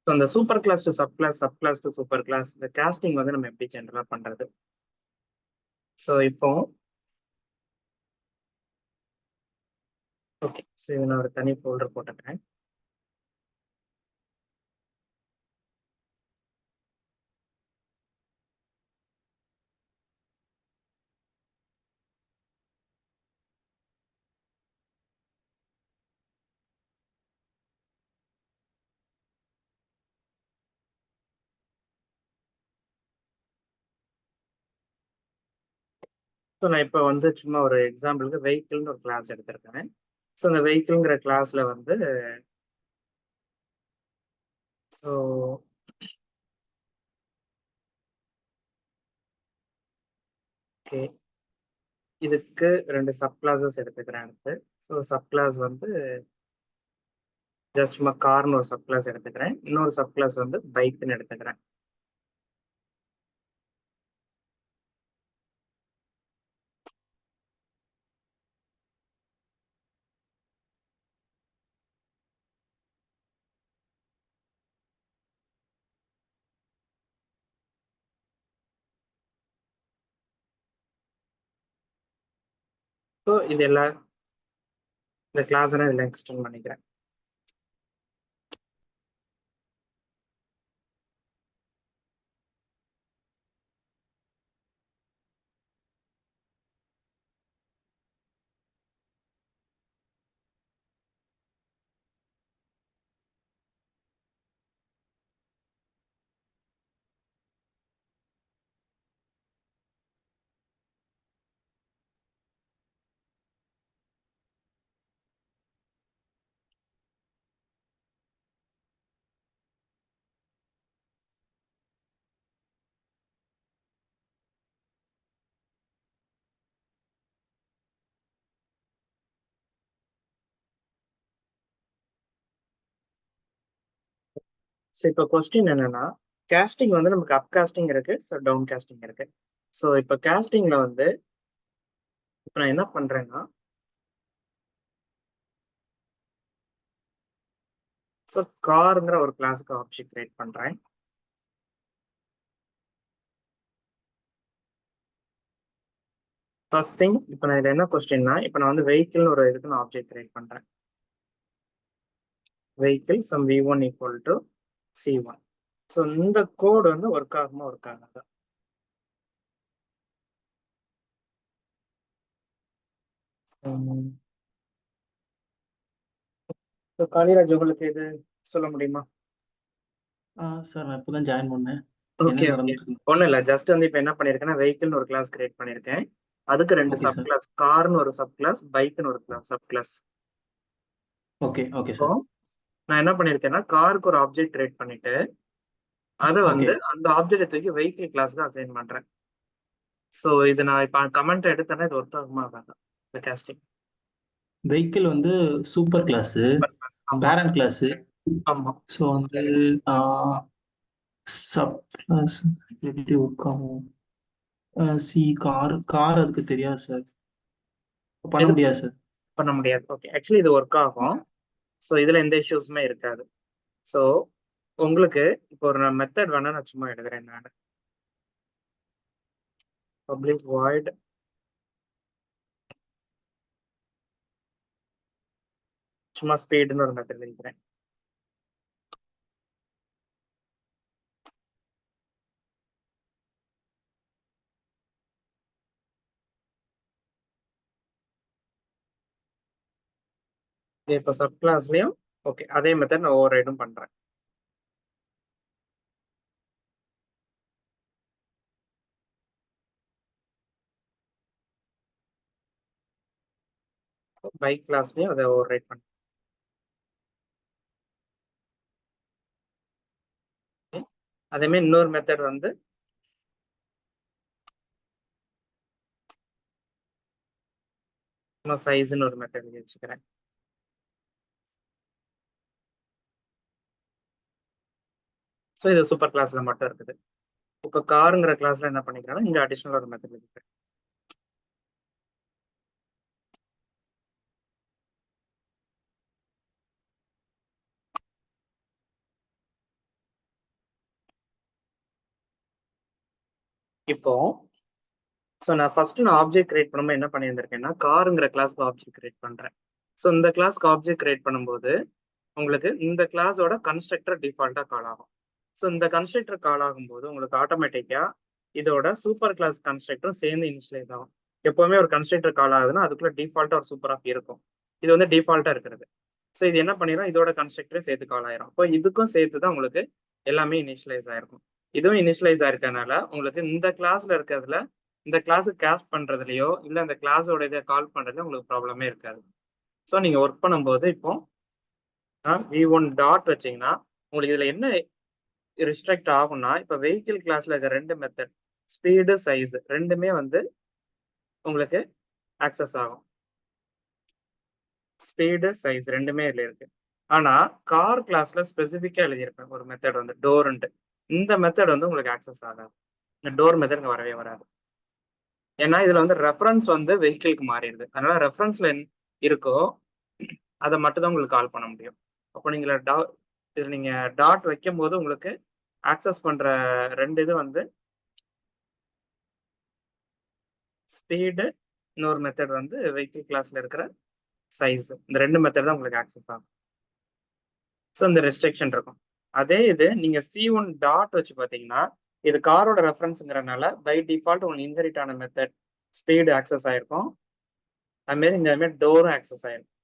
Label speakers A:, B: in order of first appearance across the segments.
A: So அந்த super class to sub class, sub class to super class, இந்த casting வந்து நம்ம எப்படி ஜென்ரலா பண்றது? ஸோ இப்போ ஓகே, ஸோ இதை நான் ஒரு தனி ஃபோல்டர் போட்டுக்கிறேன். ஸோ நான் இப்போ வந்து சும்மா ஒரு எக்ஸாம்பிளுக்கு வெஹிக்கிள்னு ஒரு கிளாஸ் எடுத்திருக்கேன். ஸோ அந்த வெஹிக்கிள்ங்கிற கிளாஸ்ல வந்து ஸோ ஓகே, இதுக்கு ரெண்டு சப் கிளாஸஸ் எடுத்துக்கிறேன் அடுத்து. ஸோ சப் கிளாஸ் வந்து ஜஸ்ட் சும்மா கார்னு ஒரு சப் கிளாஸ் எடுத்துக்கிறேன். இன்னொரு சப் கிளாஸ் வந்து பைக்குன்னு எடுத்துக்கிறேன். ஸோ இது எல்லாம் இந்த கிளாஸ் எல்லாம் இதில் எக்ஸ்டெண்ட் பண்ணிக்கிறேன். ஸோ இப்போ கொஸ்டின் என்னன்னா, காஸ்டிங் வந்து நமக்கு அப் காஸ்டிங் இருக்கு, ஸோ டவுன் காஸ்டிங் இருக்கு. ஸோ இப்போ காஸ்டிங்ல வந்து இப்போ நான் என்ன பண்றேன்னா, ஸோ காருங்கிற ஒரு கிளாஸுக்கு ஆப்ஜெக்ட் கிரியேட் பண்றேன். ஃபர்ஸ்ட் திங், இப்போ நான் இதில் என்ன கொஸ்டின்னா, இப்போ நான் வந்து வெஹிக்கிள்னு ஒரு இதுக்கு நான் ஆப்ஜெக்ட் கிரியேட் பண்றேன். Vehicle sum v1 equal to c1. So இந்த கோடு வந்து ஒர்க் ஆகுமா ஒர்க் ஆகாதா? ஸோ காளிராஜ் உங்களுக்கு இது சொல்ல முடியுமா?
B: சார் நான் இப்போதான் ஜாயின் பண்ணேன். என்ன
A: ஓகே ஓகே,
B: நடந்துட்டு இருக்கு?
A: ஒன்றும் இல்லை, ஜஸ்ட் வந்து இப்போ என்ன பண்ணியிருக்கேன்னா வெஹிக்கிள்னு ஒரு கிளாஸ் கிரியேட் பண்ணியிருக்கேன். அதுக்கு ரெண்டு
B: ஓகே
A: சப்
B: சார்.
A: கிளாஸ், கார்னு ஒரு சப் கிளாஸ், பைக்குன்னு ஒரு சப் கிளாஸ்.
B: ஓகே ஓகே
A: இப்போ
B: சார்.
A: நான் என்ன பண்ணியிருக்கேன்னா காருக்கு ஒரு ஆப்ஜெக்ட் கிரியேட் பண்ணிட்டு அதை
B: ஓகே.
A: வந்து அந்த ஆப்ஜெக்ட் தூக்கி வெஹிக்கிள் கிளாஸ்க்கு அசைன் பண்றேன். ஸோ இது நான் இப்போ கமெண்ட் எடுத்தேன்னா இது ஒர்க் ஆகுமா ஆகாதா இந்த காஸ்டிங்?
B: வெஹிக்கிள் வந்து சூப்பர் கிளாஸு,
A: ஆமா
B: பேரண்ட் கிளாஸு.
A: ஆமா.
B: ஸோ வந்து சப் கிளாஸ் எப்படி ஒர்க் ஆகும்? சி கார் கார் அதுக்கு தெரியாது சார், பண்ண
A: எது
B: முடியாது சார்.
A: பண்ண முடியாது. ஓகே, ஆக்சுவலி இது ஒர்க் ஆகும். ஸோ இதுல எந்த இஷ்யூஸுமே இருக்காது. ஸோ உங்களுக்கு இப்போ ஒரு மெத்தட் வேணா நான் சும்மா எழுதுறேன். நான் பப்ளிக் வாய்ட் சும்மா ஸ்பீடுன்னு ஒரு மெத்தட் எழுதுறேன். இப்போ சப் கிளாஸ்லயும் ஓகே அதே மெத்தட் நான் ஓவர் ரைடும் பண்றேன். பைக் கிளாஸ்லயும் அதை ஓவர் ரைட் பண்றேன். அதே மாதிரி இன்னொரு மெத்தட் வந்து நான் சைஸ்ன்னு ஒரு மெத்தட் வச்சுக்கிறேன். ஸோ இது சூப்பர் கிளாஸ்ல மட்டும் இருக்குது. இப்போ காருங்கிற கிளாஸ்ல என்ன பண்ணிக்கிறேன்னா இங்க அடிஷனல் ஒரு மெத்தட் இருக்கு. இப்போ நான் ஃபர்ஸ்ட் ஆப்ஜெக்ட் கிரியேட் பண்ணும்போது என்ன பண்ணியிருந்திருக்கேன்னா காருங்கிற கிளாஸ்க்கு ஆப்ஜெக்ட் கிரியேட் பண்றேன். ஸோ இந்த கிளாஸ்க்கு ஆப்ஜெக்ட் கிரியேட் பண்ணும்போது உங்களுக்கு இந்த கிளாஸோட கன்ஸ்ட்ரக்டர் டிஃபால்ட்டா கால் ஆகும். ஸோ இந்த கன்ஸ்ட்ரக்டர் கால் ஆகும்போது உங்களுக்கு ஆட்டோமேட்டிக்கா இதோட சூப்பர் கிளாஸ் கன்ஸ்ட்ரக்டரும் சேர்ந்து இனிஷியலைஸ் ஆகும். எப்பவுமே ஒரு கன்ஸ்ட்ரக்டர் கால் ஆகுதுன்னா அதுக்குள்ள டிஃபால்ட்டா ஒரு சூப்பர் ஆஃப் இருக்கும். இது வந்து டிஃபால்ட்டா இருக்கிறது. ஸோ இது என்ன பண்ணிடும், இதோட கன்ஸ்ட்ரக்டரே சேர்த்து கால் ஆயிரும். இப்போ இதுக்கும் சேர்த்து தான் உங்களுக்கு எல்லாமே இனிஷியலைஸ் ஆயிருக்கும். இதுவும் இனிஷியலைஸ் ஆயிருக்கனால உங்களுக்கு இந்த கிளாஸ்ல இருக்கிறதுல இந்த கிளாஸ் கேஸ்ட் பண்றதுலயோ இல்ல இந்த கிளாஸோட இதை கால் பண்றதுல உங்களுக்கு ப்ராப்ளமே இருக்காது. ஸோ நீங்க ஒர்க் பண்ணும்போது இப்போ v1 டாட் வச்சீங்கன்னா உங்களுக்கு இதுல என்ன ரிஸ்ட்ரிக்ட் ஆகும்னா, இப்ப வெஹிக்கிள் கிளாஸ்ல இருக்க ரெண்டு மெத்தட் ஸ்பீடு சைஸ் ரெண்டுமே வந்து உங்களுக்கு ஆக்சஸ் ஆகும். ஸ்பீடு சைஸ் ரெண்டுமே இதுல இருக்கு. ஆனா கார் கிளாஸ்ல ஸ்பெசிபிக்கா எழுதியிருப்பேன் ஒரு மெத்தட் வந்து டோர்ன்ட்டு. இந்த மெத்தட் வந்து உங்களுக்கு ஆக்சஸ் ஆகாது. இந்த டோர் மெத்தட் இங்க வரவே வராது. ஏன்னா இதுல வந்து ரெஃபரன்ஸ் வந்து வெஹிக்கிளுக்கு மாறிடுது. அதனால ரெஃபரன்ஸ்ல இருக்கோ அதை மட்டும் தான் உங்களுக்கு கால் பண்ண முடியும். அப்போ நீங்க இதுல நீங்க டாட் வைக்கும் போது உங்களுக்கு ஆக்சஸ் பண்ற ரெண்டு இது வந்து ஸ்பீடு, இன்னொரு மெத்தட் வந்து வெஹிக்கிள் கிளாஸ்ல இருக்கிற சைஸ். இந்த ரெண்டு மெத்தட் தான் உங்களுக்கு ஆக்சஸ் ஆகும். ஸோ இந்த ரெஸ்ட்ரிக்ஷன் இருக்கும். அதே இது நீங்க C1 டாட் வச்சு பார்த்தீங்கன்னா இது காரோட ரெஃபரன்ஸுங்கிறனால பை டிஃபால்ட் உங்களுக்கு இன்ஹெரிட் ஆன மெத்தட் ஸ்பீடு ஆக்சஸ் ஆயிருக்கும். அதுமாரி இந்த மாதிரி டோரும் ஆக்சஸ் ஆயிருக்கும்.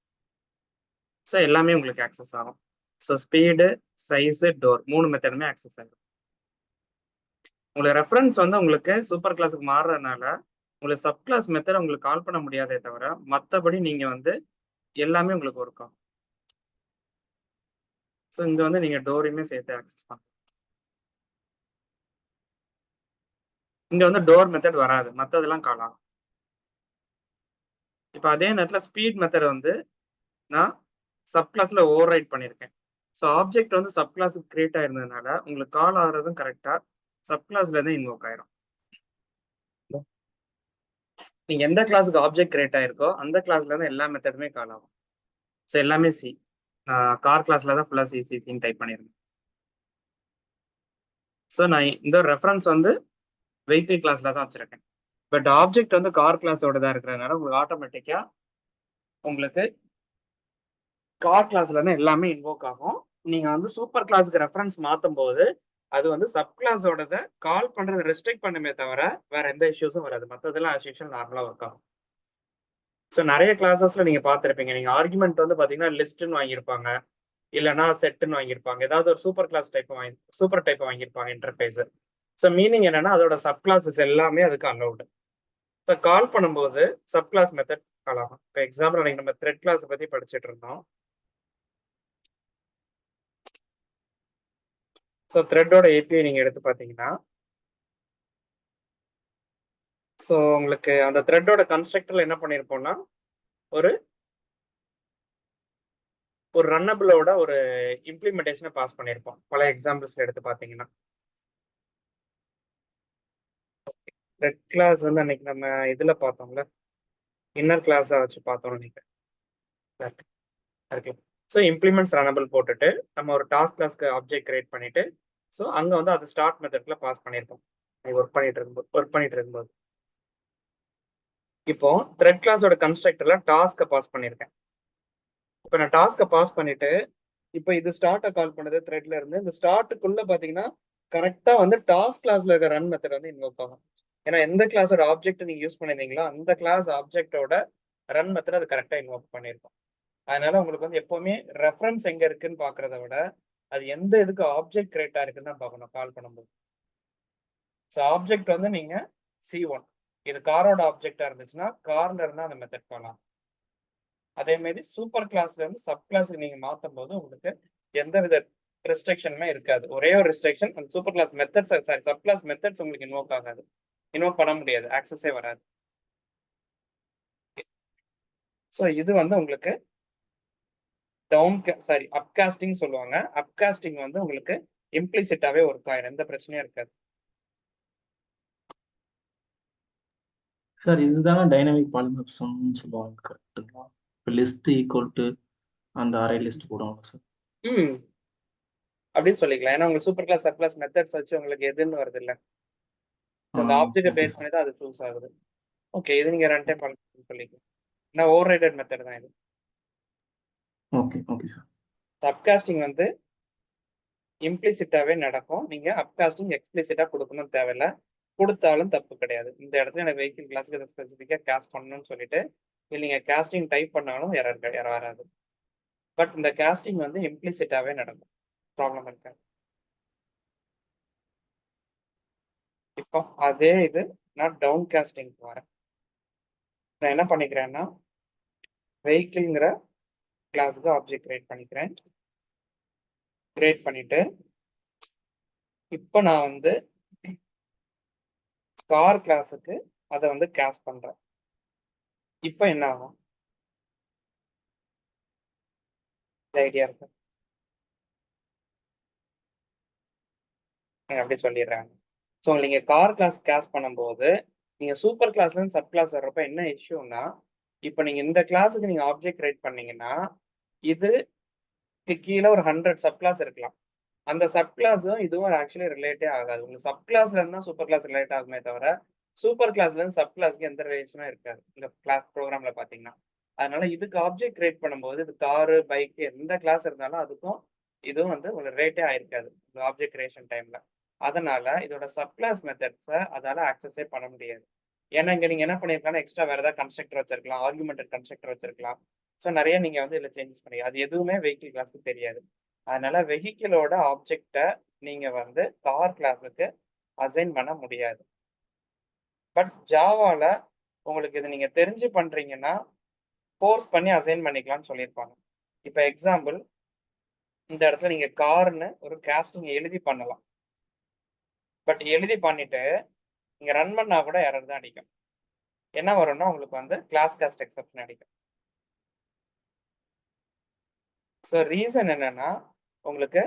A: ஸோ எல்லாமே உங்களுக்கு ஆக்சஸ் ஆகும். ஸோ ஸ்பீடு, சைஸ், டோர் மூணு மெத்தடுமே ஆக்சஸ் ஆகும். உங்களுக்கு ரெஃபரன்ஸ் வந்து உங்களுக்கு சூப்பர் கிளாஸுக்கு மாறுறதுனால உங்களுக்கு சப் கிளாஸ் மெத்தட் உங்களுக்கு கால் பண்ண முடியாதே தவிர மற்றபடி நீங்க வந்து எல்லாமே உங்களுக்கு ஒர்க் ஆகும். ஸோ இங்க வந்து நீங்க டோரையுமே சேர்த்து ஆக்சஸ் பண்ணலாம். இங்க வந்து டோர் மெத்தட் வராது, மற்றதெல்லாம் கால் ஆகும். இப்போ அதே நேரத்தில் ஸ்பீட் மெத்தட் வந்து நான் சப் கிளாஸ்ல ஓவர் ரைட் பண்ணியிருக்கேன். ஸோ ஆப்ஜெக்ட் வந்து சப் கிளாஸுக்கு கிரியேட் ஆயிருந்ததுனால உங்களுக்கு கால் ஆகுறதும் கரெக்டா சப் கிளாஸ்ல இருந்து இன்வோக் ஆயிரும். நீங்க எந்த கிளாஸுக்கு ஆப்ஜெக்ட் கிரியேட் ஆயிருக்கோ அந்த கிளாஸ்ல இருந்து எல்லா மெத்தடுமே கால் ஆகும். ஸோ எல்லாமே சி. நான் கார் கிளாஸ்ல தான் ஃபுல்லா சின்னு டைப் பண்ணியிருக்கேன். ஸோ நான் இந்த ரெஃபரன்ஸ் வந்து வெஹிக்கிள் கிளாஸ்ல தான் வச்சிருக்கேன். பட் ஆப்ஜெக்ட் வந்து கார் கிளாஸோட தான் இருக்கிறதுனால உங்களுக்கு ஆட்டோமேட்டிக்கா உங்களுக்கு கார் கிளாஸ்ல இருந்து எல்லாமே இன்வோக் ஆகும். நீங்க வந்து சூப்பர் கிளாஸுக்கு ரெஃபரன்ஸ் மாத்தும் போது அது வந்து சப் கிளாஸோட கால் பண்றது ரெஸ்ட்ரிக்ட் பண்ணுமே தவிர வேற எந்த இஷ்யூஸும் வராது. மற்றதெல்லாம் ஆஸ் யூஷுவல் நார்மலா ஒர்க் ஆகும். ஸோ நிறைய கிளாஸஸ்ல நீங்க பார்த்துருப்பீங்க. நீங்க ஆர்குமெண்ட் வந்து பாத்தீங்கன்னா லிஸ்ட்னு வாங்கியிருப்பாங்க, இல்லைன்னா செட்டுன்னு வாங்கியிருப்பாங்க. ஏதாவது ஒரு super class type super type வாங்கியிருப்பாங்க இன்டர்ஃபேஸ். ஸோ மீனிங் என்னன்னா அதோட சப் கிளாஸஸ் எல்லாமே அதுக்கு அலௌடு. ஸோ கால் பண்ணும்போது சப் கிளாஸ் மெத்தட் கால் ஆகும். இப்போ எக்ஸாம்பிள் அன்னைக்கு நம்ம த்ரெட் கிளாஸ் பத்தி படிச்சுட்டு இருந்தோம். ஸோ த்ரெட்டோட ஏபிஐ நீங்க எடுத்து பார்த்தீங்கன்னா ஸோ உங்களுக்கு அந்த த்ரெட்டோட கன்ஸ்ட்ரக்டர்ல என்ன பண்ணியிருப்போம்னா ஒரு ஒரு ரன்னபிளோட ஒரு இம்ப்ளிமெண்டேஷனை பாஸ் பண்ணியிருப்போம். பல எக்ஸாம்பிள்ஸ்ல எடுத்து பார்த்தீங்கன்னா த்ரெட் கிளாஸ் வந்து அன்னைக்கு நம்ம இதுல பார்த்தோம்ல, இன்னர் கிளாஸா வச்சு பார்த்தோம்னு நினைக்கிறேன். ஸோ இம்ப்ளிமெண்ட்ஸ் ரனபிள் போட்டுட்டு நம்ம ஒரு டாஸ்க் கிளாஸ்க்கு ஆப்ஜெக்ட் கிரியேட் பண்ணிட்டு ஸோ அங்க வந்து அது ஸ்டார்ட் மெத்தட்ல பாஸ் பண்ணியிருப்போம் ஒர்க் பண்ணிட்டு இருக்கும்போது இப்போ த்ரெட் கிளாஸோட கன்ஸ்ட்ரக்டர்ல டாஸ்க்கை பாஸ் பண்ணியிருக்கேன். இப்போ நான் டாஸ்க்கை பாஸ் பண்ணிட்டு இப்போ இது ஸ்டார்ட்டை கால் பண்ணது த்ரெட்ல இருந்து இந்த ஸ்டார்ட்டுக்குள்ள பாத்தீங்கன்னா கரெக்டா வந்து டாஸ்க் கிளாஸ்ல இருக்க ரன் மெத்தட் வந்து இன்வோக் ஆகும். ஏன்னா எந்த கிளாஸோட ஆப்ஜெக்ட் நீங்க யூஸ் பண்ணிருந்தீங்களோ அந்த கிளாஸ் ஆப்ஜெக்டோட ரன் மெத்தட் அது கரெக்டா இன்வோக் பண்ணியிருக்கும். அதனால உங்களுக்கு வந்து எப்பவுமே ரெஃபரன்ஸ் எங்க இருக்குன்னு பாக்குறத விட அது எந்த இதுக்கு ஆப்ஜெக்ட் கிரியேட்டா இருக்குன்னு தான் பார்க்கணும் கால் பண்ணும்போது. ஸோ ஆப்ஜெக்ட் வந்து நீங்க C1 இது காரோட ஆப்ஜெக்டா இருந்துச்சுன்னா கார்ல இருந்தா அந்த மெத்தட் பண்ணலாம். அதே மாதிரி சூப்பர் கிளாஸ்ல இருந்து சப் கிளாஸுக்கு நீங்க மாற்றும் போது உங்களுக்கு எந்த வித ரெஸ்ட்ரிக்ஷனுமே இருக்காது. ஒரே ஒரு ரெஸ்ட்ரிக்ஷன் அந்த super class methods sorry sub class methods உங்களுக்கு இன்வோக் ஆகாது, இன்வோக் பண்ண முடியாது, ஆக்சஸே வராது. ஸோ இது வந்து உங்களுக்கு அப்காஸ்டிங் சொல்லுவாங்க. அப்காஸ்டிங் வந்து உங்களுக்கு இம்ப்ளிசிட்டாவே ஒர்க் ஆயிரும், எந்த பிரச்சனையும் இருக்காது.
B: சார் இதுதானே டைனமிக் பாலிமார்பிசம்னு சொல்லுவாங்க, கரெக்ட்டுங்களா? இப்போ லிஸ்ட் ஈக்குவல் டு அந்த அரே லிஸ்ட் போடுவாங்க சார்.
A: அப்படின்னு சொல்லிக்கலாம். ஏன்னா உங்களுக்கு super class sub class methods வச்சு உங்களுக்கு எதுன்னு வருது இல்லை. அந்த ஆப்ஜெக்டை
B: ஓகே
A: பேஸ்
B: சார்.
A: பண்ணி தான் அது சூஸ் ஆகுது. ஓகே, இது நீங்க ரன் டைம் பண்ணிக்கலாம். ஏன்னா ஓவர் ரைடட் மெத்தட் தான் இது.
B: Okay okay sir.
A: அப்காஸ்டிங் வந்து இம்ப்ளிசிட்டாவே நடக்கும். நீங்க அப்காஸ்டிங் எக்ஸ்பிளிசிட்டா கொடுக்கணும் தேவையில்ல. கொடுத்தாலும் தப்பு கிடையாது. இந்த இடத்துல எனக்கு வெஹிக்கிள் கிளாஸுக்கு இதை ஸ்பெசிஃபிக்கா கேஸ்ட் பண்ணணும்னு சொல்லிட்டு இல்லை நீங்க கேஸ்டிங் டைப் பண்ணாலும் எரர் வராது. பட் இந்த கேஸ்டிங் வந்து இம்ப்ளிசிட்டாவே நடக்கும், ப்ராப்ளம் இருக்காது. இப்போ அதே இது நான் டவுன் காஸ்டிங் வரேன். நான் என்ன பண்ணிக்கிறேன்னா வெஹிக்கிள்ங்கிற கிளாஸுக்கு ஆப்ஜெக்ட் கிரியேட் பண்ணிக்கிறேன். கிரியேட் பண்ணிட்டு இப்போ நான் வந்து கார் கிளாஸுக்கு அதை வந்து கேஸ்ட் பண்றேன். இப்போ என்ன ஆகும்? ஐடியா இருக்கு, அப்படி சொல்லிடுறாங்க. ஸோ நீங்க கார் கிளாஸ் கேஸ்ட் பண்ணும்போது நீங்க சூப்பர் கிளாஸ்ல இருந்து சப் கிளாஸ் வர்றப்ப என்ன இஷ்யூன்னா, இப்போ நீங்க இந்த கிளாஸுக்கு நீங்க ஆப்ஜெக்ட் கிரியேட் பண்ணீங்கன்னா இதுக்கு கீழே ஒரு 100 சப் கிளாஸ் இருக்கலாம். அந்த சப் கிளாஸும் இதுவும் ஆக்சுவலி ரிலேட்டே ஆகாது. உங்க சப் கிளாஸ்ல இருந்தா சூப்பர் கிளாஸ் ரிலேட் ஆகுமே தவிர சூப்பர் கிளாஸ்ல இருந்து சப் கிளாஸ்க்கு எந்த ரிலேஷனும் இருக்காது இந்த கிளாஸ் ப்ரோக்ராம்ல பாத்தீங்கன்னா. அதனால இதுக்கு ஆப்ஜெக்ட் கிரியேட் பண்ணும்போது இது காரு பைக் எந்த கிளாஸ் இருந்தாலும் அதுக்கும் இதுவும் வந்து ஒரு ரேட்டே ஆயிருக்காது இந்த ஆப்ஜெக்ட் கிரியேஷன் டைம்ல. அதனால இதோட சப் கிளாஸ் மெத்தட்ஸை அதால ஆக்சஸே பண்ண முடியாது. ஏன்னா இங்க நீங்க என்ன பண்ணிருக்கலாம், எக்ஸ்ட்ரா வேற ஏதாவது கன்ஸ்ட்ரக்டர் வச்சிருக்கலாம், ஆர்குமெண்டட் கன்ஸ்ட்ரக்டர் வச்சிருக்கலாம். ஸோ நிறைய நீங்க வந்து இதுல சேஞ்சஸ் பண்ணி அது எதுவுமே வெஹிக்கிள் கிளாஸ்க்கு தெரியாது. அதனால வெஹிக்கிளோட ஆப்ஜெக்டை நீங்க வந்து கார் கிளாஸுக்கு அசைன் பண்ண முடியாது. பட் ஜாவால உங்களுக்கு இது நீங்க தெரிஞ்சு பண்றீங்கன்னா ஃபோர்ஸ் பண்ணி அசைன் பண்ணிக்கலாம்னு சொல்லியிருப்பாங்க. இப்போ எக்ஸாம்பிள் இந்த இடத்துல நீங்க கார்னு ஒரு காஸ்டிங் எழுதி பண்ணலாம். பட் எழுதி பண்ணிட்டு நீங்க ரன் பண்ணா கூட எரர் தான் அடிக்கும். என்ன வரும்னா உங்களுக்கு வந்து கிளாஸ் காஸ்ட் எக்ஸெப்ஷன் அடிக்கும். ஸோ ரீசன் என்னன்னா உங்களுக்கு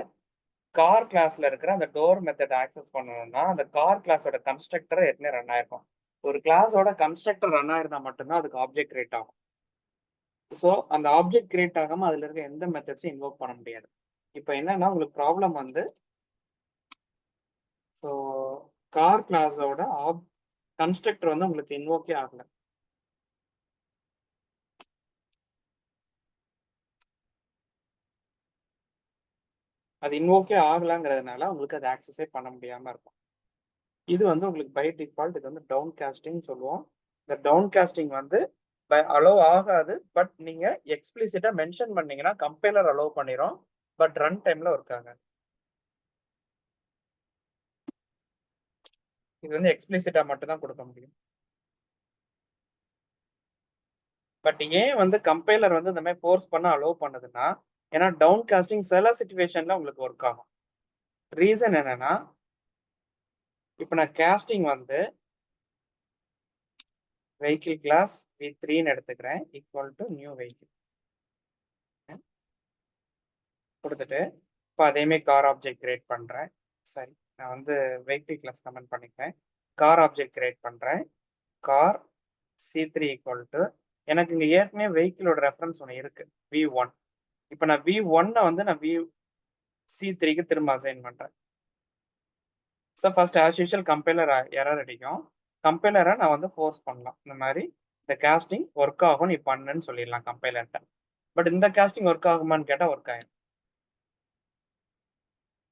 A: கார் கிளாஸ்ல இருக்கிற அந்த டோர் மெத்தட் ஆக்சஸ் பண்ணணும்னா அந்த கார் கிளாஸோட கன்ஸ்ட்ரக்டர் ஏற்கனவே ரன் ஆயிருக்கும். ஒரு கிளாஸோட கன்ஸ்ட்ரக்டர் ரன் ஆயிருந்தா மட்டும்தான் அதுக்கு ஆப்ஜெக்ட் கிரியேட் ஆகும். ஸோ அந்த ஆப்ஜெக்ட் கிரியேட் ஆகாம அதுல இருக்க எந்த மெத்தட்ஸும் இன்வோக் பண்ண முடியாது. இப்போ என்னன்னா உங்களுக்கு ப்ராப்ளம் வந்து ஸோ கார் கிளாஸோட கன்ஸ்ட்ரக்டர் வந்து உங்களுக்கு இன்வோக்கே ஆகல. அது இன்வோக்கே ஆகலாங்கிறதுனால உங்களுக்கு அது ஆக்சஸே பண்ண முடியாம இருக்கும். இது வந்து உங்களுக்கு பை டிஃபால்ட் இது வந்து டவுன் காஸ்டிங் சொல்லுவோம். இந்த டவுன் காஸ்டிங் வந்து அலோவ் ஆகாது. பட் நீங்க எக்ஸ்பிளிசிட்டா மென்ஷன் பண்ணீங்கன்னா கம்பைலர் அலோவ் பண்ணிரும். பட் ரன் டைம்ல ஒர்க் ஆகாது. இது வந்து எக்ஸ்பிளிசிட்டா மட்டும் தான் கொடுக்க முடியும். பட் ஏன் வந்து கம்பைலர் வந்து இந்த மாதிரி ஃபோர்ஸ் பண்ண அலோவ் பண்ணுதுன்னா, ஏன்னா டவுன் காஸ்டிங் சில சிச்சுவேஷன்ல உங்களுக்கு ஒர்க் ஆகும். ரீசன் என்னன்னா இப்போ நான் காஸ்டிங் வந்து வெஹிக்கிள் கிளாஸ் v3ன்னு எடுத்துக்கிறேன் ஈக்குவல் டு நியூ வெஹிக்கிள் கொடுத்துட்டு இப்போ அதேமாதிரி கார் ஆப்ஜெக்ட் கிரியேட் பண்றேன். சரி, நான் வந்து வெஹிக்கிள் கிளாஸ் கமெண்ட் பண்ணிக்கிறேன். கார் ஆப்ஜெக்ட் கிரியேட் பண்றேன். கார் c3 ஈக்குவல் டு எனக்கு இங்க ஏற்கனவே வெஹிக்கிளோட ரெஃபரன்ஸ் ஒன்று இருக்கு v1. இப்போ நான் v1 வந்து நான் c3க்கு திரும்ப அசைன் பண்றேன். So first as usual compiler error அடிக்கும். கம்பைலரை நான் வந்து ஃபோர்ஸ் பண்ணலாம், இந்த மாதிரி இந்த காஸ்டிங் ஒர்க் ஆகும் நீ பண்ணுன்னு சொல்லிடலாம் கம்பைலர்கிட்ட. பட் இந்த காஸ்டிங் ஒர்க் ஆகுமான்னு கேட்டால் ஒர்க் ஆகும்.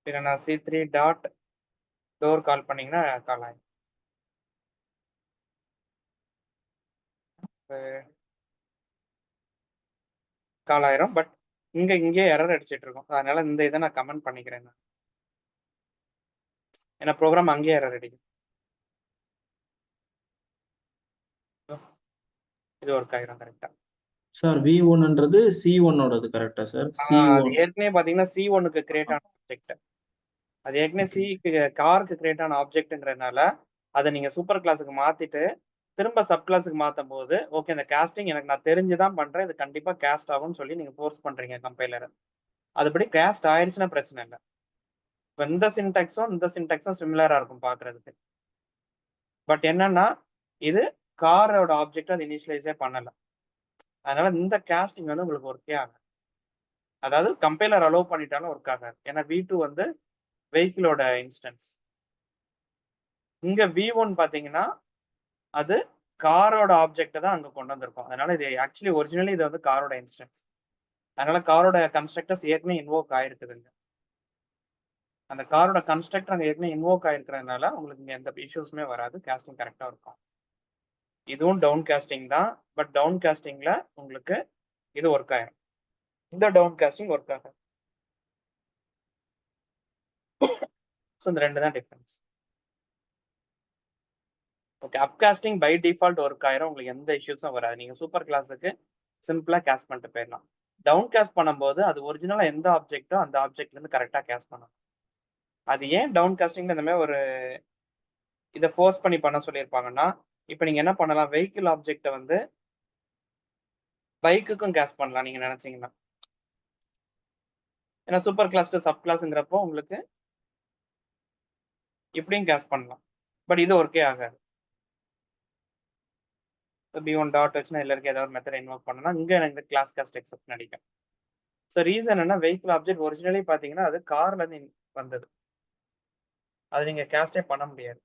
A: இல்லை நான் c3 டாட் டோர் கால் பண்ணீங்கன்னா கால் ஆகும். கால் ஆயிரும். பட் இங்கே எரர் அடிச்சிட்டு இருக்கும். அதனால இந்த இதை நான் கமெண்ட் பண்ணிக்கிறேன். ஏன்னா ப்ரோக்ராம் அங்கேயே எரர் அடிக்கும். இது ஒர்க் ஆகிரும் கரெக்டா.
B: சார் v1ன்றது c1ஓடது கரெக்டா சார்?
A: அது
B: c1
A: ஏற்கனவே பாத்தீங்கன்னா c1க்கு கிரியேட் ஆன ஆப்ஜெக்ட், அது ஏற்கனவே சிக்கு காருக்கு கிரியேட் ஆன ஆப்ஜெக்ட்ன்றதுனால அதை நீங்க சூப்பர் கிளாஸுக்கு மாத்திட்டு திரும்ப சப் கிளாஸுக்கு மாத்தும் போது ஓகே இந்த காஸ்டிங் எனக்கு நான் தெரிஞ்சுதான் பண்றேன், இது கண்டிப்பா காஸ்ட் ஆகும்னு சொல்லி நீங்க ஃபோர்ஸ் பண்றீங்க கம்பைலரை. அதுபடி காஸ்ட் ஆயிடுச்சுன்னா பிரச்சனை இல்லை. இப்போ இந்த சின்டாக்ஸும் சிமிலரா இருக்கும் பாக்குறதுக்கு. பட் என்னன்னா இது காரோட ஆப்ஜெக்ட் அது இனிஷியலைஸே பண்ணல. அதனால இந்த காஸ்டிங் வந்து உங்களுக்கு ஒர்க்கே ஆகாது. அதாவது கம்பைலர் அலோவ் பண்ணிட்டாலும் ஒர்க் ஆகாது. ஏன்னா v2 வந்து வெஹிக்கிளோட இன்ஸ்டன்ஸ். இங்க V1 பாத்தீங்கன்னா அது காரோட ஆப்ஜெக்ட் தான் அங்க கொண்டு வந்திருக்கும். அதனால இது ஆக்சுவலி ஒரிஜினலி இது வந்து காரோட இன்ஸ்டன்ஸ். அதனால காரோட கன்ஸ்ட்ரக்டர்ஸ் ஏற்கனவே இன்வோக் ஆயிருக்குதுங்க. அந்த காரோட கன்ஸ்ட்ரக்டர் அங்க ஏற்கனவே இன்வோக் ஆயிருக்கிறதுனால உங்களுக்கு இங்க எந்த இஷ்யூஸுமே வராது. காஸ்டிங் கரெக்டா இருக்கும். இதுவும் டவுன் காஸ்டிங் தான். பட் டவுன் காஸ்டிங்ல உங்களுக்கு இது ஒர்க் ஆயிரும். இந்த டவுன் காஸ்டிங் ஒர்க் ஆகும். ஸோ இந்த ரெண்டு தான் difference. Okay, upcasting by default work ஆயிரும். உங்களுக்கு எந்த இஷ்யூஸும் வராது. நீங்க சூப்பர் கிளாஸுக்கு சிம்பிளா கேஸ்ட் பண்ணிட்டு போயிடலாம். டவுன் காஸ்ட் பண்ணும்போது அது ஒரிஜினலா எந்த ஆப்ஜெக்ட்டோ அந்த ஆப்ஜெக்ட்ல இருந்து கரெக்டா கேஸ்ட் பண்ணணும். அது ஏன் டவுன் காஸ்டிங்ல இந்த மாதிரி ஒரு இதை ஃபோர்ஸ் பண்ணி பண்ண சொல்லியிருப்பாங்கன்னா, இப்போ நீங்க என்ன பண்ணலாம், வெஹிக்கிள் ஆப்ஜெக்ட்டை வந்து பைக்குக்கும் கேஸ்ட் பண்ணலாம் நீங்க நினைச்சீங்கன்னா. ஏன்னா சூப்பர் கிளாஸ் டு சப் கிளாஸ்ங்கிறப்போ உங்களுக்கு இப்படியும் கேஸ்ட் பண்ணலாம். பட் இது ஒர்க்கே ஆகாது. B1 டாட் வச்சுன்னா எல்லாருக்கும் ஏதாவது மெத்தட் இன்வோக் பண்ணலாம். இங்க எனக்கு கிளாஸ் காஸ்ட் எக்ஸெப்ட் அடிக்கும். ஸோ ரீசன் என்ன, வெஹிக்கிள் ஆப்ஜெக்ட் ஒரிஜினலி பார்த்தீங்கன்னா அது கார்ல இருந்து வந்தது. அது நீங்க கேஸ்டே பண்ண முடியாது.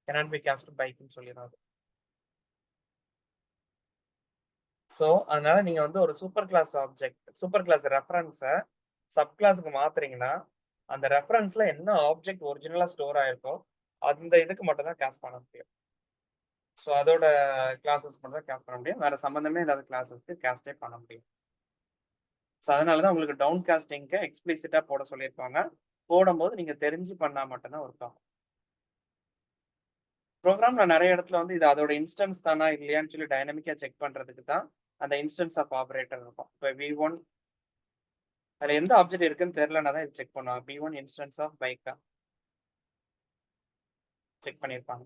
A: cannot be cast பைக்னு சொல்லிடுறாரு. ஸோ அதனால நீங்க வந்து ஒரு super class object, super class ரெஃபரன்ஸை சப் கிளாஸுக்கு மாத்துறீங்கன்னா அந்த ரெஃபரன்ஸ்ல என்ன ஆப்ஜெக்ட் ஒரிஜினலா ஸ்டோர் ஆயிருக்கோ அந்த இதுக்கு மட்டும் தான் கேஸ்ட் பண்ண முடியும். ஸோ அதோட கிளாஸஸ் மட்டும் தான் கேஸ்ட் பண்ண முடியும். வேற சம்பந்தமே இல்லாத கிளாஸஸ்க்கு கேஸ்டே பண்ண முடியும். ஸோ அதனால தான் உங்களுக்கு டவுன் காஸ்டிங்க்கு எக்ஸ்பிளிசிட்டா போட சொல்லியிருப்பாங்க. போடும்போது நீங்க தெரிஞ்சு பண்ணா மட்டும்தான் ஒர்க் ஆகும். ப்ரோக்ராம்ல நிறைய இடத்துல வந்து இது அதோட இன்ஸ்டன்ஸ் தானா இல்லையான்னு சொல்லி டைனமிக்கா செக் பண்றதுக்கு தான் அந்த இன்ஸ்டன்ஸ் ஆஃப் ஆபரேட்டர் இருக்கும். இப்போ V1 அதுல எந்த ஆப்ஜெக்ட் இருக்குன்னு தெரியலன்னா தான் இது செக் பண்ணுவாங்க. V1 instance of Paika check பண்ணியிருப்பாங்க.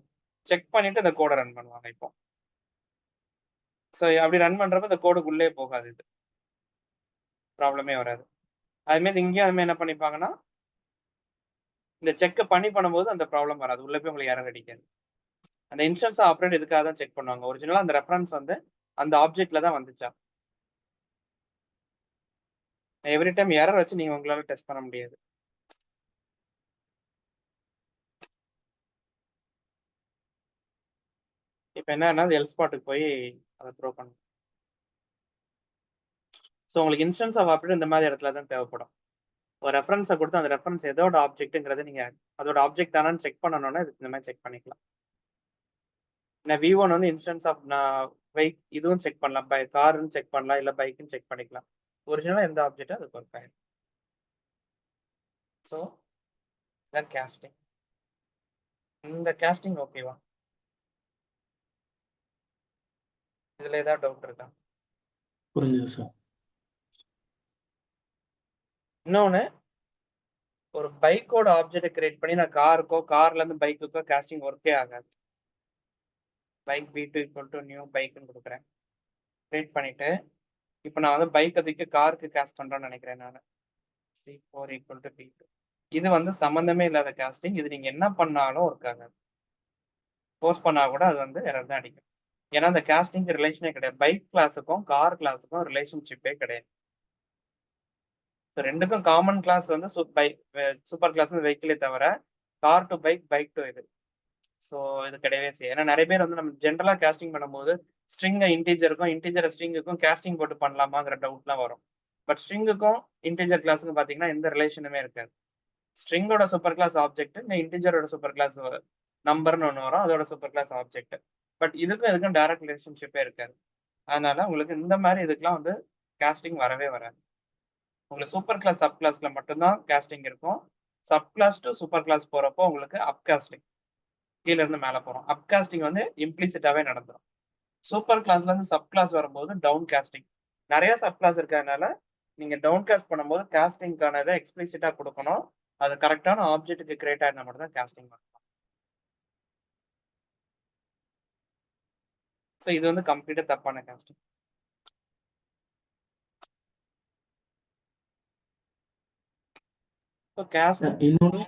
A: செக் பண்ணிட்டு இந்த கோடை ரன் பண்ணுவாங்க. இப்போ ஸோ அப்படி ரன் பண்றப்ப இந்த கோடுக்குள்ளே போகாது, இது ப்ராப்ளமே வராது. அதுமாரி இங்கேயும் அதுமாதிரி என்ன பண்ணிப்பாங்கன்னா இந்த செக்கை பண்ணும்போது அந்த ப்ராப்ளம் வராது. உள்ள போய் உங்களுக்கு எரர் அடிக்காது. அந்த இன்ஸ்டன்ஸ் ஆப்ரேட் இதுக்காக தான் செக் பண்ணுவாங்க. ஒரிஜினலா அந்த ரெஃபரன்ஸ் வந்து அந்த ஆப்ஜெக்ட்ல தான் வந்துச்சா. எவ்ரி டைம் எரர் வச்சு நீங்க உங்களால டெஸ்ட் பண்ண முடியாது. இப்போ என்னன்னா எல் ஸ்பாட்டுக்கு போய் அதை த்ரோ பண்ணும். ஸோ உங்களுக்கு இன்ஸ்டன்ஸ் ஆஃப் ஆப்ரேட் இந்த மாதிரி இடத்துல தான் தேவைப்படும். ஒரு ரெஃபரன்ஸை கொடுத்து அந்த ரெஃபரன்ஸ் எதோட ஆப்ஜெக்ட்டுங்கிறத நீங்க அதோட ஆப்ஜெக்ட் தானான்னு செக் பண்ணணும்னா இதுக்கு இந்த மாதிரி செக் பண்ணிக்கலாம். நான் V1 வந்து இன்ஸ்டன்ஸ் ஆஃப் நான் பைக் இதுவும் செக் பண்ணலாம், பை காருன்னு செக் பண்ணலாம், இல்லை பைக்குன்னு செக் பண்ணிக்கலாம். ஒரிஜினலாக எந்த ஆப்ஜெக்டோ அதுக்கு ஒர்க் ஆயிடும். ஸோ இதான் கேஸ்டிங். இந்த கேஸ்டிங் ஓகேவா? இதுல ஏதாவது டவுட் இருக்கா?
B: புரிஞ்சுது சார்.
A: இன்னொன்று, ஒரு பைக்கோட ஆப்ஜெக்டை கிரியேட் பண்ணி நான் கார்ல இருந்து பைக்குக்கோ கேஸ்டிங் ஒர்க்கே ஆகாது. பைக் B2 = நியூ பைக்குன்னு கொடுக்குறேன், கிரியேட் பண்ணிட்டு இப்போ நான் வந்து பைக் அதுக்கு காருக்கு கேஸ்ட் பண்றேன்னு நினைக்கிறேன் நான். C4 = B2. இது வந்து சம்பந்தமே இல்லாத கேஸ்டிங். இது நீங்க என்ன பண்ணாலும் ஒர்க் ஆகாது. போஸ்ட் பண்ணா கூட அது வந்து எரர் தான் அடிக்கும். ஏன்னா அந்த கேஸ்டிங்க்கு ரிலேஷனே கிடையாது. பைக் கிளாஸுக்கும் கார் கிளாஸுக்கும் ரிலேஷன்ஷிப்பே கிடையாது. ரெண்டுக்கும் காமன் கிளாஸ் வந்து சூப்பர் கிளாஸ் வெஹிக்கிளே தவிர car to bike, bike to இது. ஸோ இது கிடையவே செய்யும். ஏன்னா நிறைய பேர் வந்து நம்ம ஜென்ரலா கேஸ்டிங் பண்ணும்போது ஸ்ட்ரிங்கை இன்டீஜருக்கும் இன்டீஜரை ஸ்ட்ரிங்குக்கும் கேஸ்டிங் போட்டு பண்ணலாமாங்கிற டவுட்லாம் வரும். பட் ஸ்ட்ரிங்குக்கும் இன்டீஜர் கிளாஸுக்கும் பார்த்தீங்கன்னா எந்த ரிலேஷனுமே இருக்காது. ஸ்ட்ரிங்கோட சூப்பர் கிளாஸ் ஆப்ஜெக்ட், இந்த இன்டீஜரோட சூப்பர் கிளாஸ் நம்பர்னு ஒன்று வரும், அதோட சூப்பர் கிளாஸ் ஆப்ஜெக்ட். பட் இதுக்கும் டைரக்ட் ரிலேஷன்ஷிப்பே இருக்காது. அதனால உங்களுக்கு இந்த மாதிரி இதுக்கெல்லாம் வந்து கேஸ்டிங் வரவே வராது. உங்களுக்கு சூப்பர் கிளாஸ் சப் கிளாஸ்ல மட்டும்தான் கேஸ்டிங் இருக்கும். Sub class to super class போறப்போ உங்களுக்கு அப் காஸ்டிங், கீழ இருந்து மேல போறோம். அப் காஸ்டிங் வந்து இம்ப்ளிசிட்டாவே நடந்துரும். சூப்பர் கிளாஸ்ல இருந்து சப் கிளாஸ் வரும்போது டவுன் காஸ்டிங். நிறைய சப் கிளாஸ் இருக்கிறதுனால நீங்க டவுன் காஸ்ட் பண்ணும்போது காஸ்டிங்கான இதை எக்ஸ்பிளிசிட்டா கொடுக்கணும். அது கரெக்டான ஆப்ஜெக்ட்டுக்கு கிரியேட் ஆயிருந்தா மட்டும் தான் காஸ்டிங் பண்ணணும். ஸோ இது வந்து கம்ப்ளீட்டா தப்பான காஸ்டிங். ஸோ காஸ்ட்
B: இன்னொன்னு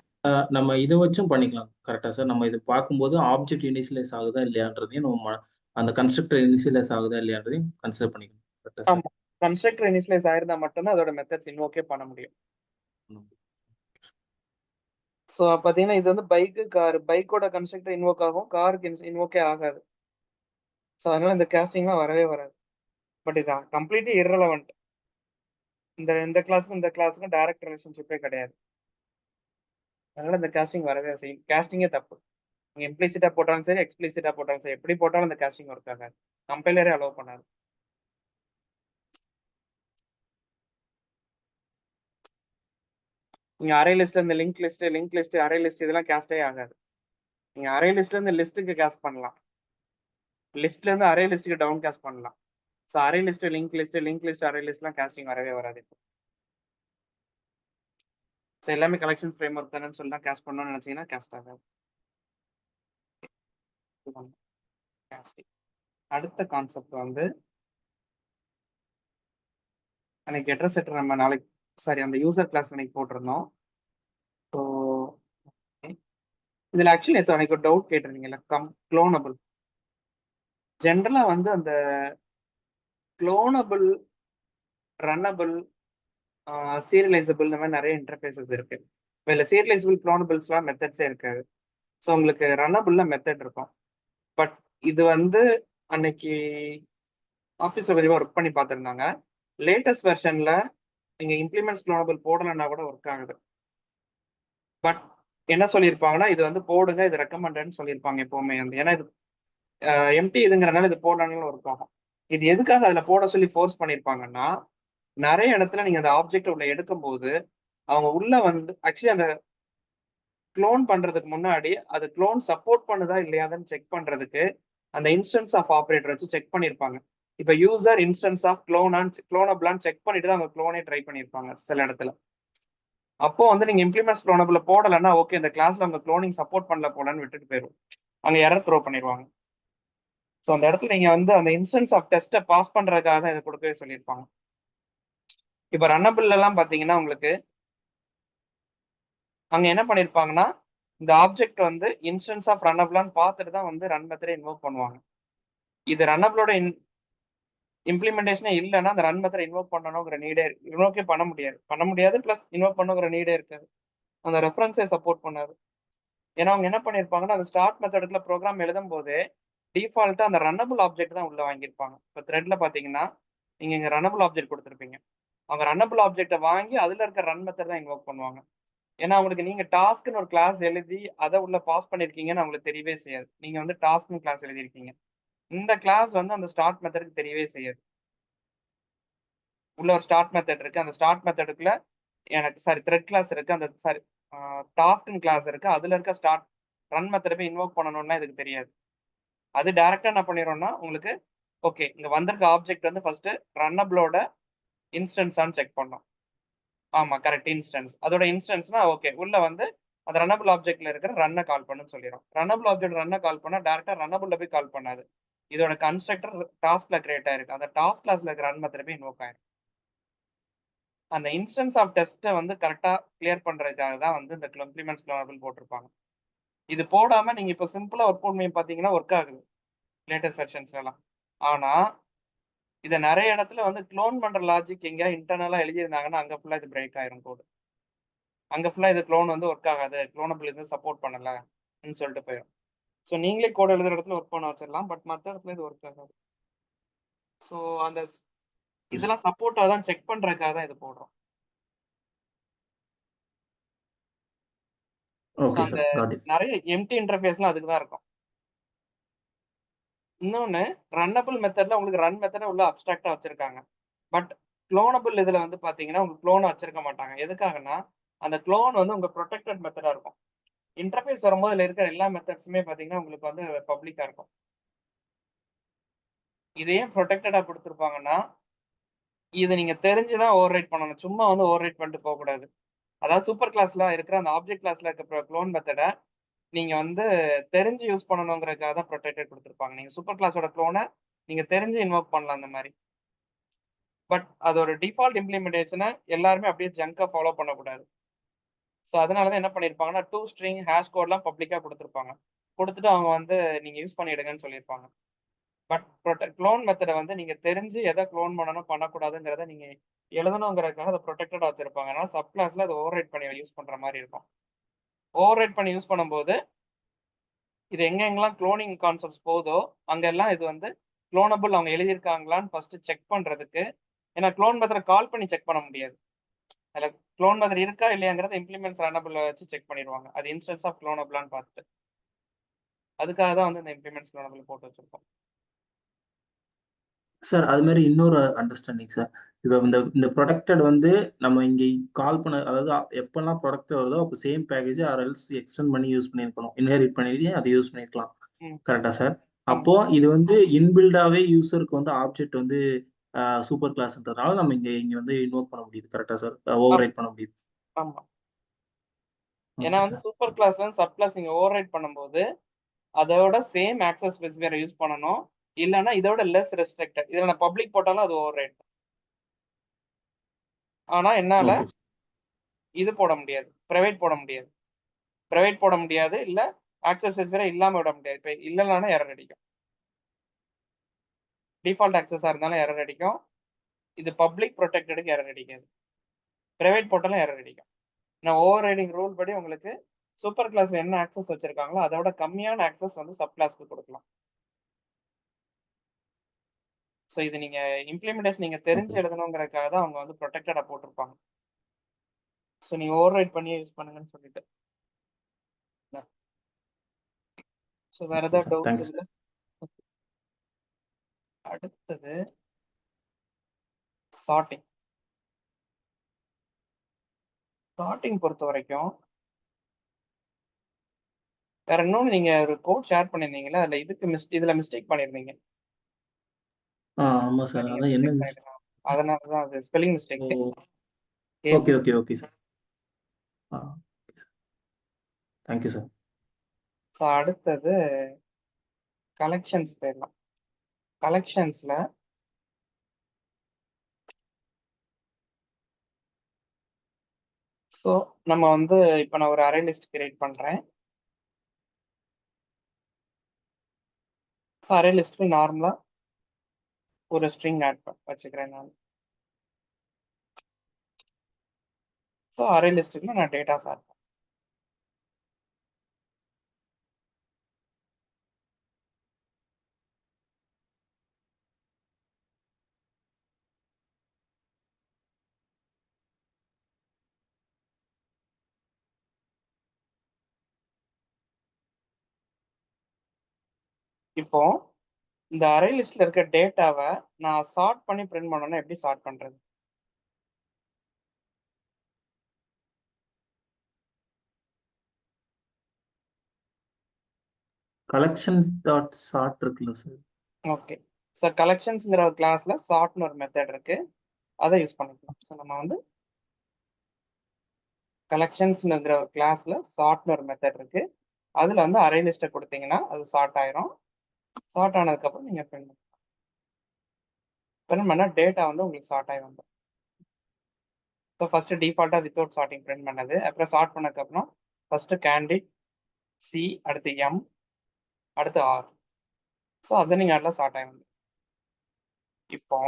B: நம்ம இதை வச்சும் பண்ணிக்கலாம் கரெக்டா சார்? நம்ம இது பார்க்கும்போது ஆப்ஜெக்ட் இனிஷியலைஸ் ஆகுதா இல்லையான்றதையும் நம்ம அந்த கன்ஸ்ட்ரக்டர் இனிஷியலைஸ் ஆகுதா இல்லையான்றதையும் கன்சிடர் பண்ணிக்கணும் கரெக்டா சார்?
A: ஆமா, கன்ஸ்ட்ரக்டர் இனிஷியலைஸ் ஆயிருந்தா மட்டும்தான் அதோட மெத்தட்ஸ் இன்வோக்கே பண்ண முடியும். ஸோ பார்த்தீங்கன்னா இது வந்து பைக்கு கார் பைக்கோட கன்ஸ்ட்ரக்டர் இன்வோக் ஆகும், காருக்கு இன்வோக்கே ஆகாது. ஸோ அதனால இந்த கேஸ்டிங்லாம் வரவே வராது. பட் இது கம்ப்ளீட்லி irrelevant. இந்த கிளாஸுக்கும் டைரக்ட் ரிலேஷன்ஷிப்பே கிடையாது. அதனால இந்த கேஸ்டிங் வரவே செய்யும். கேஸ்டிங்கே தப்பு. நீங்க இம்ப்ளிசிட்டா போட்டாலும் சரி, எக்ஸ்பிளிசிட்டா போட்டாலும் சரி, எப்படி போட்டாலும் இந்த கேஸ்டிங் ஒர்க் ஆகாது. கம்பைலரே அலோவ் பண்ணாது. நீங்க அரே லிஸ்ட்ல இந்த லிங்க் லிஸ்ட், அரே லிஸ்ட் இதெல்லாம் கேஸ்டே ஆகாது. நீங்க அரே லிஸ்ட்ல இருந்து லிஸ்ட்டுக்கு கேஸ்ட் பண்ணலாம். லிஸ்ட்ல இருந்து அரே லிஸ்ட்டுக்கு டவுன் கேஸ்ட் பண்ணலாம். So array list, link list, array லிஸ்ட்லாம் கேஸ்டிங் வரவே வராது இப்போ. ஸோ எல்லாமே கலெக்ஷன் ஃப்ரேம் ஒர்க் தானேன்னு சொல்லி தான் கேஸ்ட் பண்ணணும்னு நினைச்சீங்கன்னா கேஸ்ட் ஆகாது. casting. அடுத்த கான்செப்ட் வந்து அன்னைக்கு அட்ரஸ் செட்டர் நம்ம நாளைக்கு அந்த யூசர் கிளாஸ் அன்னைக்கு போட்டிருந்தோம். ஸோ இதில் ஆக்சுவலி நேற்று அன்னைக்கு ஒரு டவுட் கேட்டிருந்தீங்கல்ல, க்ளோனபிள். ஜென்ரலாக வந்து அந்த க்ளோனபிள், ரன்னபிள், சீரியலைசபிள் இந்த மாதிரி நிறைய இன்டர்ஃபேஸஸ் இருக்கு. இதில் சீரியலைசபிள் க்ளோனபிள்ஸ்லாம் மெத்தட்ஸே இருக்காது. ஸோ உங்களுக்கு ரன்னபிள்ல மெத்தட் இருக்கும். பட் இது வந்து அன்னைக்கு ஆஃபீஸில் கொஞ்சமாக ஒர்க் பண்ணி பார்த்துருந்தாங்க. லேட்டஸ்ட் வெர்ஷனில் நீங்கள் இம்ப்ளிமெண்ட்ஸ் க்ளோனபிள் போடலைன்னா கூட ஒர்க் ஆகுது. பட் என்ன சொல்லியிருப்பாங்கன்னா இது வந்து போடுங்க, இது ரெக்கமெண்டட்னு சொல்லியிருப்பாங்க எப்பவுமே வந்து. ஏன்னா இது எம்டி இதுங்கிறனால இது போடணும்னு ஒர்க் ஆகும். இது எதுக்காக அதில் போட சொல்லி ஃபோர்ஸ் பண்ணியிருப்பாங்கன்னா, நிறைய இடத்துல நீங்கள் அந்த ஆப்ஜெக்ட் உள்ள எடுக்கும்போது அவங்க உள்ள வந்து ஆக்சுவலி அந்த க்ளோன் பண்றதுக்கு முன்னாடி அது க்ளோன் சப்போர்ட் பண்ணுதா இல்லையாதுன்னு செக் பண்றதுக்கு அந்த இன்ஸ்டன்ஸ் ஆஃப் ஆப்ரேட்டர் வச்சு செக் பண்ணியிருப்பாங்க. இப்போ யூசர் இன்ஸ்டன்ஸ் ஆஃப் க்ளோனபிளான்னு செக் பண்ணிட்டு தான் அவங்க க்ளோனே ட்ரை பண்ணியிருப்பாங்க சில இடத்துல. அப்போ வந்து நீங்க இம்ப்ளிமெண்ட்ஸ் க்ளோனபிள் போடலைன்னா ஓகே இந்த கிளாஸ்ல அவங்க க்ளோனிங் சப்போர்ட் பண்ணல போலன்னு விட்டுட்டு போயிடும். அங்க எரர் த்ரோ பண்ணிடுவாங்க. ஸோ அந்த இடத்துல நீங்க வந்து அந்த இன்ஸ்டன்ஸ் ஆஃப் டெஸ்ட்டை பாஸ் பண்றதுக்காக தான் இதை கொடுக்கவே சொல்லியிருப்பாங்க. இப்போ ரன்னபிள் எல்லாம் பாத்தீங்கன்னா உங்களுக்கு அங்க என்ன பண்ணிருப்பாங்கன்னா இந்த ஆப்ஜெக்ட் வந்து இன்ஸ்டன்ஸ் ஆஃப் ரன்னபிளான்னு பார்த்துட்டு தான் வந்து ரன் மெத்தடை இன்வோக் பண்ணுவாங்க. இது ரன்னபிளோட இம்ப்ளிமெண்டேஷனே இல்லைன்னா அந்த ரன் மெத்தட் இன்வோக் பண்ணணுங்கிற நீடே இன்வோக்கே பண்ண முடியாது பிளஸ் இன்வோக் பண்ணுங்கிற நீடே இருக்காது. அந்த ரெஃபரன்ஸே சப்போர்ட் பண்ணாது. ஏன்னா அவங்க என்ன பண்ணிருப்பாங்கன்னா அந்த ஸ்டார்ட் மெத்தடுக்குள்ள ப்ரோக்ராம் எழுதும் போது டிஃபால்ட்டா அந்த ரன்னபிள் ஆப்ஜெக்ட் தான் உள்ள வாங்கியிருப்பாங்க. இப்போ த்ரெட்ல பாத்தீங்கன்னா நீங்க இங்க ரன்னபிள் ஆப்ஜெக்ட் கொடுத்துருப்பீங்க. அவங்க ரன்னபிள் ஆப்ஜெக்டை வாங்கி அதுல இருக்க ரன் மெத்தட் தான் இன்வோக் பண்ணுவாங்க. ஏன்னா அவங்களுக்கு நீங்க டாஸ்க்னு ஒரு கிளாஸ் எழுதி அதை உள்ள பாஸ் பண்ணிருக்கீங்கன்னு அவங்களுக்கு தெரியவே செய்யாது. நீங்க வந்து டாஸ்க்னு கிளாஸ் எழுதிருக்கீங்க. இந்த கிளாஸ் வந்து அந்த ஸ்டார்ட் மெத்தடுக்கு தெரியவே செய்யாது. உள்ள ஒரு ஸ்டார்ட் மெத்தட் இருக்கு. அந்த ஸ்டார்ட் மெத்தடுக்குள்ள த்ரெட் கிளாஸ் இருக்கு. அந்த டாஸ்க்னு கிளாஸ் இருக்கு. அதுல இருக்க ஸ்டார்ட் ரன் மெத்தட் போய் இன்வோக் பண்ணணும்னா இதுக்கு தெரியாது. அது டைரக்டா என்ன பண்ணிடும்னா உங்களுக்கு ஓகே இங்க வந்திருக்க ஆப்ஜெக்ட் வந்து ஃபர்ஸ்ட் ரன்னபிளோட இன்ஸ்டன்ஸான்னு செக் பண்ணோம். ஆமா கரெக்ட் இன்ஸ்டன்ஸ். அதோட இன்ஸ்டன்ஸ்னா ஓகே உள்ள வந்து அந்த ரன்னபிள் ஆப்ஜெக்ட்ல இருக்கிற ரன்னை கால் பண்ணுன்னு சொல்லிடும். ரன்னபிள் ஆப்ஜெக்ட் ரன்னை கால் பண்ணா டேரக்டா ரன்னபிள்ல போய் கால் பண்ணாது. இதோட கன்ஸ்ட்ரக்டர் டாஸ்க்ல கிரியேட் ஆயிருக்கு. அந்த டாஸ்க் கிளாஸ்ல இருக்கிற ரன் மெத்தட் போய் இன்வோக் ஆயிருக்கு. அந்த இன்ஸ்டன்ஸ் ஆஃப் டெஸ்ட்டை வந்து கரெக்டா கிளியர் பண்றதுக்காக தான் வந்து இந்த இம்ப்ளிமெண்ட்ஸ் க்ளோனபிள் போட்டிருப்பாங்க. இது போடாம நீங்க இப்போ சிம்பிளா ஒர்க் பண்ணி பாத்தீங்கன்னா ஒர்க் ஆகுது லேட்டஸ்ட் வெர்ஷன்ஸ்ல எல்லாம். ஆனா இதை நிறைய இடத்துல வந்து க்ளோன் பண்ற லாஜிக் எங்கேயா இன்டர்னலா எழுதியிருந்தாங்கன்னா அங்க ஃபுல்லா இது பிரேக் ஆயிரும் கோடு. அங்க ஃபுல்லா இது க்ளோன் வந்து ஒர்க் ஆகாது, க்ளோனபிள் இது சப்போர்ட் பண்ணலன்னு சொல்லிட்டு போயிடும். ஸோ நீங்களே கோட் எழுதுற இடத்துல ஒர்க் பண்ண வச்சிடலாம். பட் மற்ற இடத்துல இது ஒர்க் ஆகாது. ஸோ அந்த இதெல்லாம் சப்போர்ட்டா தான் செக் பண்றதுக்காக தான் இது போடுறோம்.
B: ஓகே
A: அந்த
B: சார், காட் இட்.
A: நிறைய எம்டி இன்டர்ஃபேஸ்லாம் அதுக்கு தான் இருக்கும். இன்னொன்னு ரன்னபிள் மெத்தட்ல உங்களுக்கு ரன் மெத்தட உள்ள அப்டிராக்டா வச்சிருக்காங்க. பட் க்ளோனபிள் இதுல வந்து பாத்தீங்கன்னா உங்களுக்கு க்ளோன் வச்சிருக்க மாட்டாங்க. எதுக்காகனா அந்த க்ளோன் வந்து உங்க ப்ரொடெக்டட் மெத்தடா இருக்கும். இன்டர்ஃபேஸ் வரும்போது இதுல இருக்கிற எல்லா மெத்தட்ஸுமே பாத்தீங்கன்னா உங்களுக்கு வந்து பப்ளிக்கா இருக்கும். இதையே ப்ரொடெக்டடா கொடுத்துருப்பாங்கன்னா இதை நீங்க தெரிஞ்சுதான் ஓவர் ரைட் பண்ணணும். சும்மா வந்து ஓவர் ரைட் பண்ணிட்டு போக கூடாது. அதாவது சூப்பர் கிளாஸ்ல இருக்கிற அந்த ஆப்ஜெக்ட் கிளாஸ்ல இருக்க க்ளோன் மெத்தடை நீங்க வந்து தெரிஞ்சு யூஸ் பண்ணணுங்கிறதுக்காக தான் ப்ரொடெக்டட் கொடுத்துருப்பாங்க. நீங்க சூப்பர் கிளாஸோட க்ளோனை நீங்க தெரிஞ்சு இன்வோக் பண்ணலாம் அந்த மாதிரி. பட் அதோட டிஃபால்ட் இம்ப்ளிமெண்டேஷனை எல்லாருமே அப்படியே ஜங்கா ஃபாலோ பண்ணக்கூடாது. ஸோ அதனாலதான் என்ன பண்ணிருப்பாங்கன்னா 2 ஸ்ட்ரிங் ஹேஷ் கோட்லாம் பப்ளிக்கா கொடுத்துருப்பாங்க. கொடுத்துட்டு அவங்க வந்து நீங்க யூஸ் பண்ணிடுங்கன்னு சொல்லியிருப்பாங்க. பட் க்ளோன் மெத்தடை வந்து நீங்க தெரிஞ்சு எதை க்ளோன் பண்ணணும் பண்ணக்கூடாதுங்கிறத நீங்க எழுதணுங்கிறதுக்காக அதை ப்ரொடெக்டடா வச்சிருப்பாங்க. அதனால சப் கிளாஸ்ல அதை ஓவர் ரைட் பண்ணி யூஸ் பண்ற மாதிரி இருக்கும். ஓவர் ரைட் பண்ணி யூஸ் பண்ணும்போது இது எங்கெங்கெல்லாம் குளோனிங் கான்செப்ட்ஸ் போதோ அங்கெல்லாம் இது வந்து குளோனபிள் அவங்க எழுதியிருக்காங்களான்னு ஃபர்ஸ்ட் செக் பண்றதுக்கு. ஏன்னா குளோன் மெத்தட் கால் பண்ணி செக் பண்ண முடியாது. அதுல குளோன் மெத்தட் இருக்கா இல்லையாங்கிறத இம்ப்ளிமெண்ட்ஸ் ரன்னபிள் வச்சு செக் பண்ணிடுவாங்க. அது இன்ஸ்டன்ஸ் ஆஃப் குளோனபிளான்னு பார்த்துட்டு. அதுக்காக தான் வந்து இந்த இம்ப்ளிமெண்ட்ஸ் குளோனபிள் போட்டு வச்சிருக்கோம்.
B: சார் அது மாதிரி இன்னொரு அண்டர்ஸ்டாண்டிங் சார். இப்போ இந்த ப்ரொடக்டட் வந்து நம்ம இங்கே கால் பண்ண, அதாவது எப்பெல்லாம் ப்ரொடக்ட் வருதோ அப்போ சேம் பேக்கேஜ் ஆர்எல்ஸ் எக்ஸ்டெண்ட் பண்ணி யூஸ் பண்ணியிருக்கணும், இன்ஹெரிட் பண்ணி அதை யூஸ் பண்ணியிருக்கலாம்.
A: ம்.
B: கரெக்டா சார்?
A: ஆமா.
B: அப்போ இது வந்து இன்பில்டாவே யூசருக்கு வந்து ஆப்ஜெக்ட் வந்து சூப்பர் கிளாஸ்ன்றதுனால நம்ம இங்க வந்து இன்வோக் பண்ண முடியுது. கரெக்டா சார்? ஓவர் ரைட் பண்ண முடியுது.
A: ஆமா. ஏன்னா
B: ஓகே
A: வந்து
B: சார்.
A: சூப்பர் கிளாஸ்ல இருந்து சப் கிளாஸ் நீங்க ஓவர் ரைட் பண்ணும்போது அதோட சேம் ஆக்சஸ் ஸ்பெசிஃபையரை யூஸ் பண்ணணும். இல்லைன்னா இதோட லெஸ் ரெஸ்ட்ரிக்டட். இதில் நான் பப்ளிக் போட்டாலும் அது ஓவர் ரைட். ஆனா என்னால
B: ஓகே.
A: இது போட முடியாது, பிரைவேட் போட முடியாது. பிரைவேட் போட முடியாது, இல்ல ஆக்சஸ் ஸ்பெசிஃபையரை இல்லாம விட முடியாது. இப்போ இல்லைன்னா எரர் அடிக்கும். டிஃபால்ட் ஆக்சஸா இருந்தாலும் எரர் அடிக்கும். இது பப்ளிக் ப்ரொடெக்டடுக்கு எரர் அடிக்காது. பிரைவேட் போட்டாலும் எரர் அடிக்கும். நான் ஓவர் ரைடிங் ரூல் படி உங்களுக்கு சூப்பர் கிளாஸ்ல என்ன ஆக்சஸ் வச்சிருக்காங்களோ அதோட கம்மியான ஆக்சஸ் வந்து சப் கிளாஸ்க்கு கொடுக்கலாம். ஸோ இது நீங்க இம்ப்ளிமெண்டேஷன் நீங்க தெரிஞ்சு
B: ஓகே சார்.
A: எழுதணுங்கிறதுக்காக தான் அவங்க வந்து ப்ரொடெக்டடா போட்டிருப்பாங்க. ஸோ நீங்க ஓவர் ரைட் பண்ணியே யூஸ் பண்ணுங்கன்னு சொல்லிட்டு. ஸோ வேற
B: ஓகே
A: ஏதாவது
B: சார்.
A: டவுட்ஸ்
B: தேங்க்யூ
A: இதுல?
B: சார்.
A: அடுத்தது சார்ட்டிங். சார்ட்டிங் பொறுத்த வரைக்கும் வேற இன்னொன்னு நீங்க ஒரு கோட் ஷேர் பண்ணியிருந்தீங்களா? அதுல இதுல மிஸ்டேக் பண்ணியிருந்தீங்க.
B: ஆமா
A: இதுல
B: சார்.
A: நீங்க
B: அதான் என்ன
A: மிஸ்டேக்
B: மிஸ்?
A: பண்ணிருக்கீங்க. அதனால தான் அது spelling mistake. Case
B: okay okay okay sir. Thank you sir.
A: So அடுத்தது கலெக்ஷன்ஸ் போயிடலாம். கலெக்ஷன்ஸ்ல ஸோ நம்ம வந்து இப்போ நான் ஒரு அரே லிஸ்ட் கிரியேட் பண்றேன். ஸோ அரே லிஸ்ட்க்கு நார்மலா ஒரு ஸ்ட்ரிங் ஆட் வச்சுக்கிறேன் நான். ஸோ அரே லிஸ்ட்டுக்குள்ள நான் டேட்டாஸ் ஆட். இப்போ இந்த அரே லிஸ்ட்ல இருக்க டேட்டாவை நான் சார்ட் பண்ணி பிரிண்ட் பண்ணணும்னா எப்படி சார்ட் பண்றது?
B: கலெக்ஷன் டாட் சார்ட் இருக்குல்ல சார்?
A: ஓகே. ஸோ கலெக்ஷன்ஸ்ங்கிற ஒரு கிளாஸ்ல சார்ட்னு ஒரு மெத்தட் இருக்கு. அதை யூஸ் பண்ணிக்கலாம். ஸோ நம்ம வந்து கலெக்ஷன்ஸ்ங்கிற ஒரு கிளாஸ்ல சார்ட்னு ஒரு மெத்தட் இருக்கு. அதுல வந்து அரே லிஸ்ட்டை கொடுத்தீங்கன்னா அது சார்ட் ஆயிரும். சார்ட் ஆனதுக்கப்புறம் நீங்க பிரிண்ட் பண்ணா டேட்டா வந்து உங்களுக்கு சார்ட் ஆகி வந்துடும். ஸோ ஃபர்ஸ்ட் டிஃபால்ட்டா வித்தவுட் சார்ட்டிங் பிரிண்ட் பண்ணது. அப்புறம் சார்ட் பண்ணதுக்கப்புறம் ஃபர்ஸ்ட் கேண்டிட் சி, அடுத்து எம், அடுத்து ஆர். ஸோ அசனிங் ஆர்ல சார்ட் ஆகி வந்து இப்போ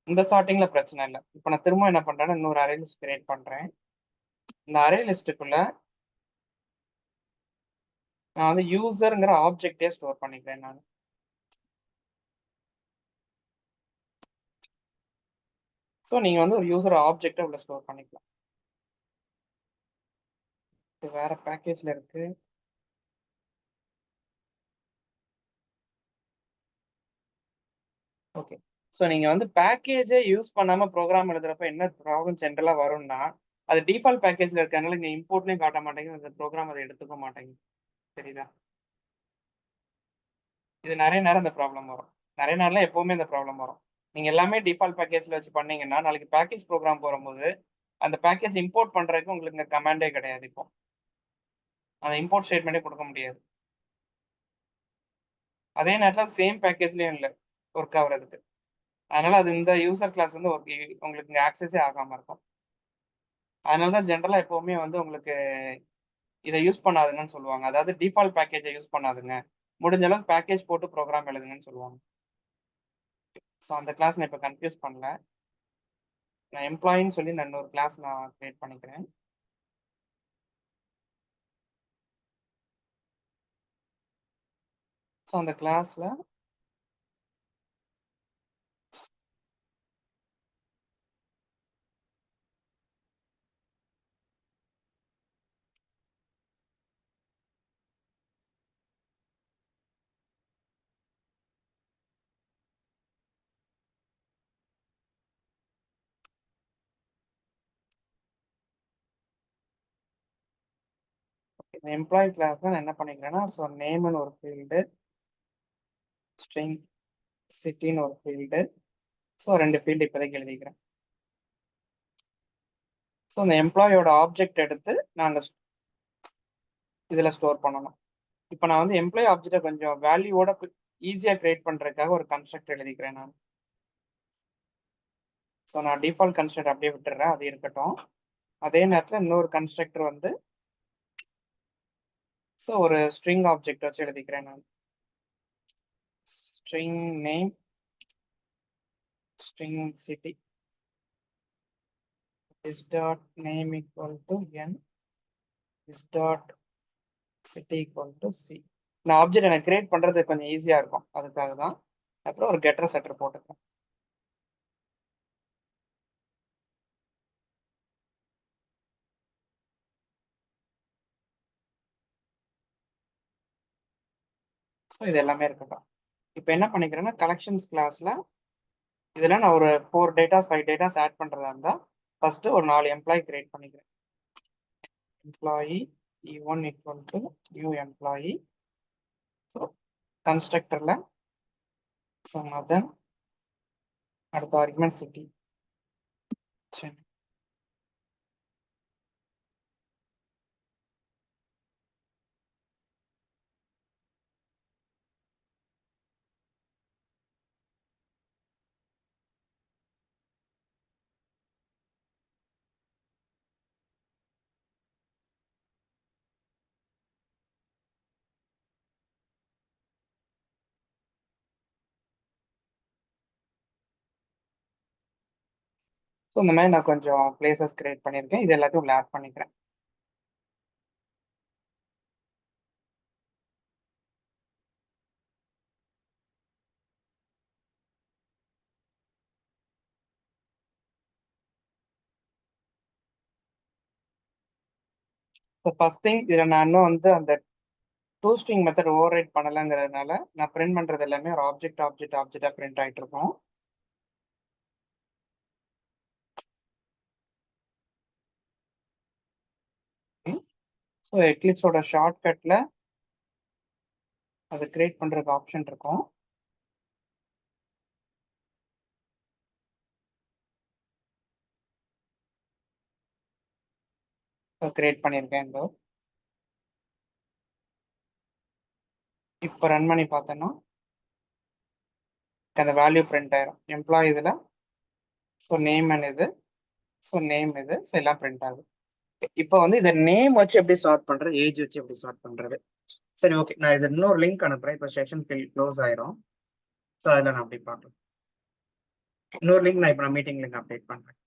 A: இந்த சார்ட்டிங்ல பிரச்சனை இல்லை. இப்போ நான் திரும்ப என்ன பண்றேன்னா இன்னொரு அரே லிஸ்ட் கிரியேட் பண்றேன். இந்த அரே லிஸ்ட்டுக்குள்ள நான் வந்து யூசர்ங்கிற ஆப்ஜெக்டே ஸ்டோர் பண்ணிக்கிறேன் நான். ஸோ நீங்க வந்து ஒரு யூசர் ஆப்ஜெக்டை உள்ள ஸ்டோர் பண்ணிக்கலாம். இது வேற பேக்கேஜ்ல இருக்கு. ஓகே. ஸோ நீங்க வந்து பேக்கேஜை யூஸ் பண்ணாம ப்ரோக்ராம் எழுதுறப்ப என்ன ப்ராப்ளம் ஜென்ரலா வரும்னா, அது டிஃபால்ட் பேக்கேஜ்ல இருக்கறனால இங்க இம்போர்ட்லயும் காட்ட மாட்டேங்குது, அந்த ப்ரோக்ராம் அதை எடுத்துக்க மாட்டேங்குது. சரிதா? இது நிறைய நேரம் இந்த ப்ராப்ளம் வரும். நிறைய நேரம் எப்பவுமே இந்த ப்ராப்ளம் வரும். நீங்க எல்லாமே டிஃபால்ட் பேக்கேஜ்ல வச்சு பண்ணீங்கன்னா நாளைக்கு பேக்கேஜ் ப்ரோக்ராம் போகும்போது அந்த பேக்கேஜ் இம்போர்ட் பண்றதுக்கு உங்களுக்கு இந்த கமாண்டே கிடையாது. இப்போ அந்த இம்போர்ட் ஸ்டேட்மெண்ட்டே கொடுக்க முடியாது. அதே நேரத்தில் சேம் பேக்கேஜ்லயும் இல்லை ஒர்க் ஆகுறதுக்கு. அதனால அது இந்த யூசர் கிளாஸ் வந்து உங்களுக்கு இங்க ஆக்சஸே ஆகாம இருக்கும். அதனால தான் ஜென்ரலா எப்பவுமே வந்து உங்களுக்கு இதை யூஸ் பண்ணாதுங்கன்னு சொல்லுவாங்க. அதாவது டிஃபால்ட் பேக்கேஜை யூஸ் பண்ணாதுங்க. முடிஞ்ச அளவுக்கு பேக்கேஜ் போட்டு ப்ரோக்ராம் எழுதுங்கன்னு சொல்லுவாங்க. ஸோ அந்த கிளாஸ் நான் இப்போ கன்ஃபியூஸ் பண்ணல. நான் எம்ப்ளாயின்னு சொல்லி நான் இன்னொரு கிளாஸ் நான் கிரியேட் பண்ணிக்கிறேன். ஸோ அந்த கிளாஸ்ல இந்த எம்ப்ளாயி கிளாஸ்ல நான் என்ன பண்ணிக்கிறேன்னா, ஸோ நேம்னு ஒரு ஃபீல்டு, ஸ்ட்ரிங் சிட்டின்னு ஒரு ஃபீல்டு, ஸோ 2 ஃபீல்டு இப்போதைக்கு எழுதிக்கிறேன். ஸோ இந்த எம்ப்ளாயோட ஆப்ஜெக்ட் எடுத்து நாங்கள் இதில் ஸ்டோர் பண்ணணும். இப்போ நான் வந்து எம்ப்ளாயி ஆப்ஜெக்டை கொஞ்சம் வேல்யூவோட ஈஸியாக கிரியேட் பண்ணுறதுக்காக ஒரு கன்ஸ்ட்ரக்ட் எழுதிக்கிறேன் நான். ஸோ நான் டிஃபால்ட் கன்ஸ்ட்ரக்ட் அப்படியே விட்டுறேன், அது இருக்கட்டும். அதே நேரத்தில் இன்னொரு கன்ஸ்ட்ரக்டர் வந்து ஸோ ஒரு ஸ்ட்ரிங் ஆப்ஜெக்ட் வச்சு எழுதிக்கிறேன் நான். String name, string city, is dot name equal to n, is dot city equal to c. நான் ஆப்ஜெக்ட் எனக்கு கிரியேட் பண்றது கொஞ்சம் ஈஸியா இருக்கும், அதுக்காக தான். அப்புறம் ஒரு கெட்டர் செட்டர் போட்டுக்கிறேன். ஸோ இது எல்லாமே இருக்கட்டும். இப்போ என்ன பண்ணிக்கிறேன்னா, கலெக்ஷன்ஸ் கிளாஸ்ல இதில் நான் ஒரு 4 டேட்டாஸ் 5 டேட்டாஸ் ஆட் பண்ணுறதா இருந்தால் ஃபர்ஸ்ட் ஒரு 4 எம்ப்ளாயி கிரியேட் பண்ணிக்கிறேன். Employee e1 equal to new employee. So கன்ஸ்ட்ரக்டரில் ஸோ அதன் அடுத்த ஆர்குமெண்ட் சிட்டி. சரி, ஸோ இந்த மாதிரி நான் கொஞ்சம் பிளேசஸ் கிரியேட் பண்ணியிருக்கேன். இது எல்லாத்தையும் உள்ள ஆட் பண்ணிக்கிறேன். ஸோ ஃபர்ஸ்ட் திங் இதில் நான் இன்னும் வந்து அந்த to string method override பண்ணலைங்கிறதுனால நான் பிரிண்ட் பண்ணுறது எல்லாமே ஒரு ஆப்ஜெக்டாக பிரிண்ட் ஆகிட்டு இருக்கும். ஸோ எக்லிப்ஸோட ஷார்ட்கட்டில் அதை கிரியேட் பண்ணுறதுக்கு ஆப்ஷன் இருக்கும். ஸோ கிரியேட் பண்ணியிருக்கேன். இப்போ ரன் பண்ணி பார்த்தோன்னா அந்த வேல்யூ பிரிண்ட் ஆயிரும். எம்ப்ளாயி இதில் ஸோ நேம் இது, ஸோ நேம் இது, ஸோ எல்லாம் பிரிண்ட் ஆகுது. இப்போ வந்து இதை நேம் வச்சு எப்படி சார்ட் பண்ணுறது, ஏஜ் வச்சு எப்படி சார்ட் பண்ணுறது. சரி, ஓகே, நான் இது இன்னொரு லிங்க் அனுப்புகிறேன். இப்போ செஷன் க்ளோஸ் ஆயிரும். ஸோ அதில் நான் அப்படி பார்க்குறேன். இன்னொரு லிங்க் நான் இப்போ மீட்டிங் லிங்க் அப்டேட் பண்ணுறேன்.